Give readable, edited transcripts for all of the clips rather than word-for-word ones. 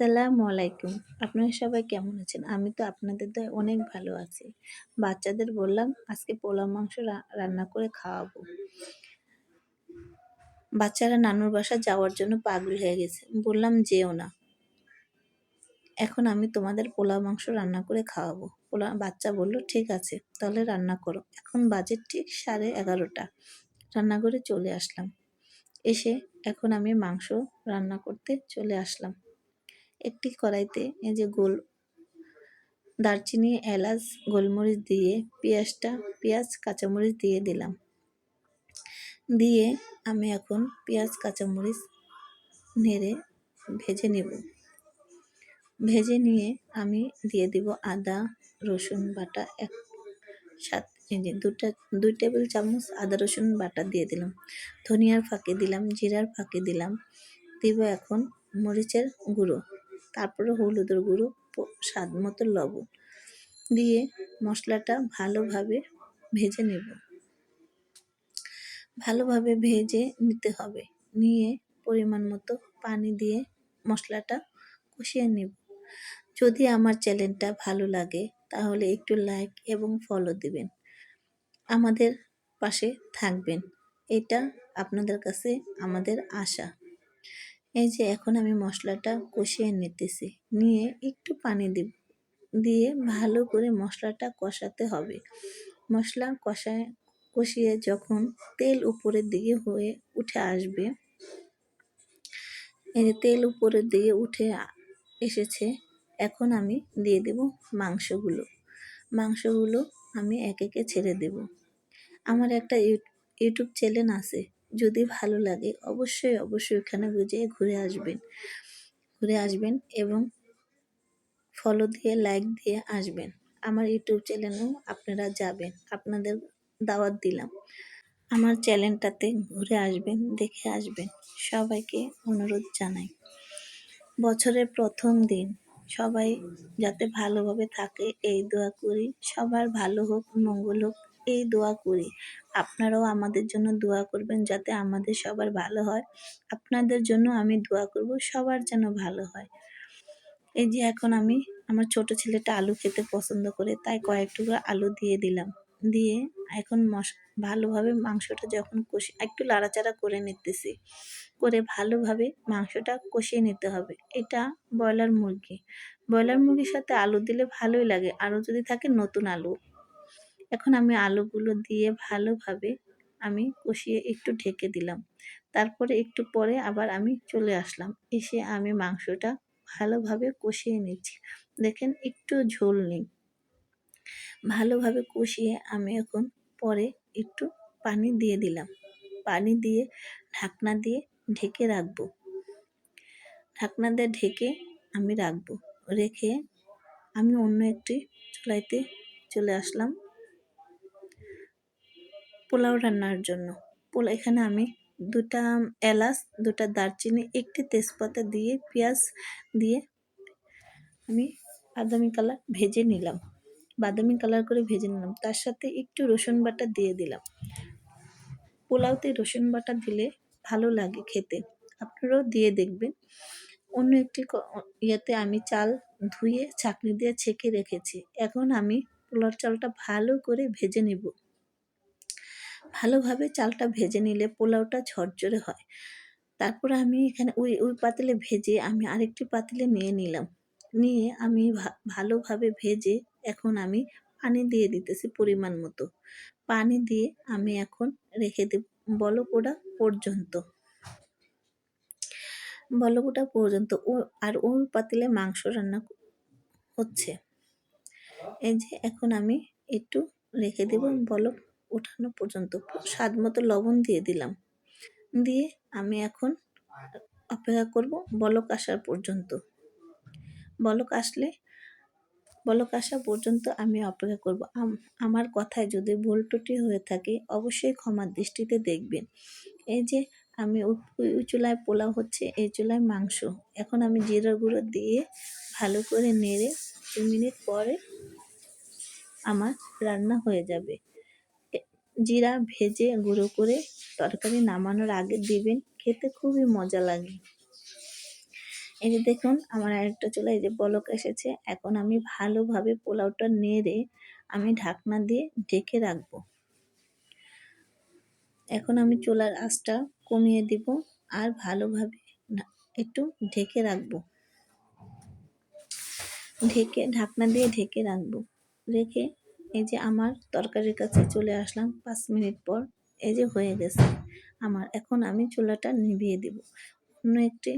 আসসালামু আলাইকুম। আপনারা সবাই কেমন আছেন? আমি তো আপনাদের দয়ায় অনেক ভালো আছি। বাচ্চাদের বললাম আজকে পোলাও মাংস রান্না করে খাওয়াবো। বাচ্চারা নানুর বাসা যাওয়ার জন্য পাগল হয়ে গেছে। বললাম যেও না। এখন আমি তোমাদের পোলাও মাংস রান্না করে খাওয়াবো। বাচ্চা বলল ঠিক আছে তাহলে রান্না করো। এখন বাজে ঠিক 11:30। রান্না করে চলে আসলাম। এসে এখন আমি মাংস রান্না করতে চলে আসলাম। একটি কড়াইতে এই যে দারচিনি, এলাচ, গোলমরিচ দিয়ে পেঁয়াজ কাঁচামরিচ দিয়ে দিলাম। দিয়ে আমি এখন পেঁয়াজ কাঁচামরিচ নেড়ে ভেজে নেব। ভেজে নিয়ে আমি দিয়ে দিব আদা রসুন বাটা দুই টেবিল চামচ আদা রসুন বাটা দিয়ে দিলাম। ধনিয়ার ফাঁকি দিলাম, জিরার ফাঁকি দিলাম। দিব এখন মরিচের গুঁড়ো, তারপরে হলুদের গুঁড়ো, স্বাদ মতো লবণ দিয়ে মশলাটা ভালোভাবে ভেজে নেব। ভালোভাবে ভেজে নিতে হবে। নিয়ে পরিমাণ মতো পানি দিয়ে মশলাটা কষিয়ে নেব। যদি আমার চ্যানেলটা ভালো লাগে তাহলে একটু লাইক এবং ফলো দিবেন। আমাদের পাশে থাকবেন। এটা আপনাদের কাছে আমাদের আশা। এই যে এখন আমি মশলাটা কষিয়ে নিতেছি। নিয়ে একটু পানি দিয়ে ভালো করে মশলাটা কষাতে হবে। মশলা কষিয়ে যখন তেল উপরের দিকে হয়ে উঠে আসবে, এই যে তেল উপরের দিকে উঠে এসেছে, এখন আমি দিয়ে দেব মাংসগুলো আমি একে ছেড়ে দেব। আমার একটা ইউটিউব চ্যানেল আছে, যদি ভালো লাগে অবশ্যই ওখানে ঘুরে আসবেন এবং ফলো দিয়ে লাইক দিয়ে আসবেন। আমার ইউটিউব চ্যানেলেও আপনারা যাবেন, আপনাদের দাওয়াত দিলাম। আমার চ্যানেলটাতে ঘুরে আসবেন, দেখে আসবেন। সবাইকে অনুরোধ জানাই। বছরের প্রথম দিন, সবাই যাতে ভালোভাবে থাকে এই দোয়া করি। সবার ভালো হোক, মঙ্গল হোক এই দোয়া করি। আপনারাও আমাদের জন্য দোয়া করবেন যাতে আমাদের সবার ভালো হয়। আপনাদের জন্য আমি দোয়া করব সবার যেন ভালো হয়। এই যে এখন আমি আমার ছোট ছেলেটা আলু খেতে পছন্দ করে, তাই কয়েক টুকরো আলু দিয়ে দিলাম। দিয়ে এখন ভালোভাবে মাংসটা যখন একটু লাড়াচাড়া করে নিতেছি, করে ভালোভাবে মাংসটা কষিয়ে নিতে হবে। এটা ব্রয়লার মুরগির সাথে আলু দিলে ভালোই লাগে, আরও যদি থাকে নতুন আলু। এখন আমি আলুগুলো দিয়ে ভালোভাবে আমি কষিয়ে একটু ঢেকে দিলাম। তারপরে একটু পরে আবার আমি চলে আসলাম। এসে আমি মাংসটা ভালোভাবে কষিয়ে নিচ্ছি। দেখেন একটু ঝোল নেই। ভালোভাবে কষিয়ে আমি এখন পরে একটু পানি দিয়ে দিলাম। পানি দিয়ে ঢাকনা দিয়ে ঢেকে রাখবো। ঢাকনা দিয়ে ঢেকে আমি রাখবো। রেখে আমি অন্য একটি চুলাইতে চলে আসলাম পোলাও রান্নার জন্য। এখানে আমি 2টা এলাচ, 2টা দারচিনি, একটি তেজপাতা দিয়ে পেঁয়াজ দিয়ে আমি বাদামি কালার করে ভেজে নিলাম। তার সাথে একটু রসুন বাটা দিয়ে দিলাম। পোলাওতে রসুন বাটা দিলে ভালো লাগে খেতে, আপনারাও দিয়ে দেখবেন। অন্য একটি ইয়েতে আমি চাল ধুয়ে ছাঁকনি দিয়ে ছেঁকে রেখেছি। এখন আমি পোলাওর চালটা ভালো করে ভেজে নিব। ভালোভাবে চালটা ভেজে নিলে পোলাওটা ঝরঝরে হয়। তারপরে আমি এখানে ওই পাতিলে ভেজে আমি আরেকটি পাতিলে নিয়ে নিলাম। নিয়ে আমি ভালোভাবে ভেজে এখন আমি পানি দিয়ে দিতেছি পরিমাণ মতো। পানি দিয়ে আমি এখন রেখে দেব বলক ওঠা পর্যন্ত। আর ওই পাতিলে মাংস রান্না হচ্ছে। এই যে এখন আমি একটু রেখে দেব বলক ওঠানো পর্যন্ত। স্বাদ মতো লবণ দিয়ে দিলাম। দিয়ে আমি এখন অপেক্ষা করব বলক আসা পর্যন্ত। বলক আসা পর্যন্ত আমি অপেক্ষা করব। আমার কথায় যদি ভুল ত্রুটি হয়ে থাকে অবশ্যই ক্ষমার দৃষ্টিতে দেখবেন। এই যে আমি ওই চুলায় পোলাও হচ্ছে, এই চুলায় মাংস। এখন আমি জিরার গুঁড়ো দিয়ে ভালো করে নেড়ে 2 মিনিট পরে আমার রান্না হয়ে যাবে। জিরা ভেজে গুঁড়ো করে তরকারি নামানোর আগে দিবেন, খেতে খুবই মজা লাগে। এই যে দেখুন আমার আরেকটা চুলা এই যে বলক এসেছে। এখন আমি ভালোভাবে পোলাওটা নেড়ে আমি ঢাকনা দিয়ে ঢেকে রাখবো। এখন আমি চুলার আঁচটা কমিয়ে দিব আর ভালোভাবে একটু ঢেকে রাখবো। ঢাকনা দিয়ে ঢেকে রাখবো। রেখে এই যে আমার তরকারির কাছে চলে আসলাম 5 মিনিট পর। এই যে হয়ে গেছে আমার। এখন আমি চুলাটা নিভিয়ে দিব। অন্য একটি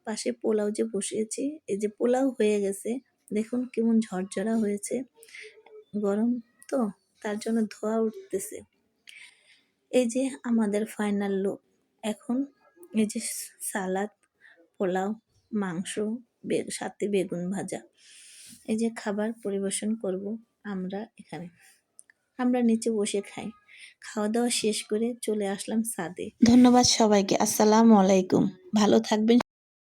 পাশে পোলাও যে বসিয়েছি, এই যে পোলাও হয়ে গেছে। দেখুন কেমন ঝরঝরা হয়েছে। গরম তো তার জন্য ধোঁয়া উঠতেছে। এই যে আমাদের ফাইনাল লুক। এখন এই যে সালাদ, পোলাও, মাংস, সাথে বেগুন ভাজা। এই যে খাবার পরিবেশন করব আমরা এখানে। আমরা নিচে বসে খাই। খাওয়া দাওয়া শেষ করে চলে আসলাম ছাদে। ধন্যবাদ সবাইকে। আসসালামু আলাইকুম। ভালো থাকবেন।